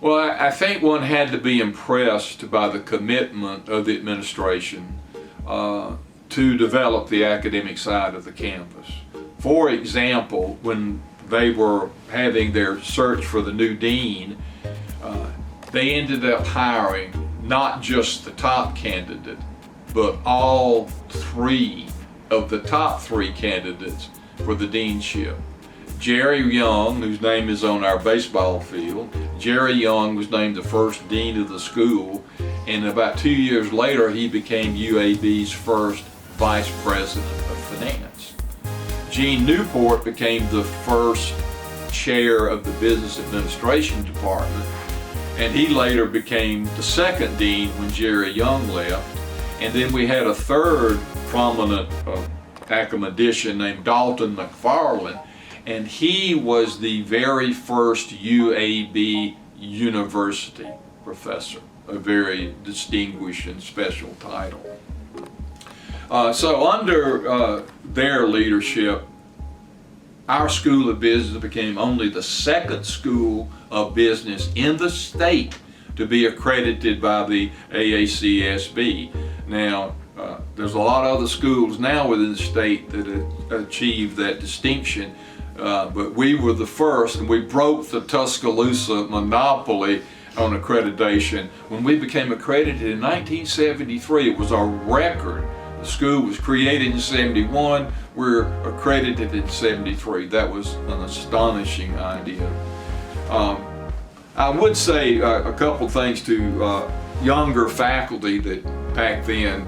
Well, I think one had to be impressed by the commitment of the administration to develop the academic side of the campus. For example, when they were having their search for the new dean, they ended up hiring not just the top candidate, but all three of the top three candidates for the deanship. Jerry Young, whose name is on our baseball field, Jerry Young was named the first dean of the school, and about 2 years later he became UAB's first vice president of finance. Gene Newport became the first chair of the business administration department, and he later became the second dean when Jerry Young left. And then we had a third prominent academician named Dalton McFarland, and he was the very first UAB University professor, a very distinguished and special title. So under their leadership, our School of Business became only the second school of business in the state to be accredited by the AACSB. Now, there's a lot of other schools now within the state that have achieved that distinction, but we were the first, and we broke the Tuscaloosa monopoly on accreditation. When we became accredited in 1973, it was a record. The school was created in 71, we're accredited in 73. That was an astonishing idea. I would say a couple things to younger faculty that back then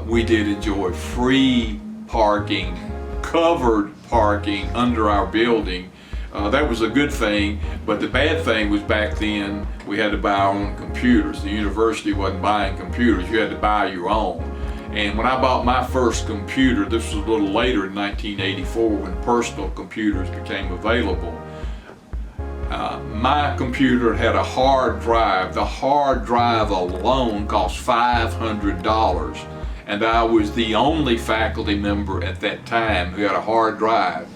we did enjoy free parking, covered parking under our building. That was a good thing, but the bad thing was back then we had to buy our own computers. The university wasn't buying computers, you had to buy your own. And when I bought my first computer, this was a little later in 1984 when personal computers became available, my computer had a hard drive. The hard drive alone cost $500, and I was the only faculty member at that time who had a hard drive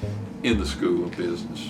in the School of Business.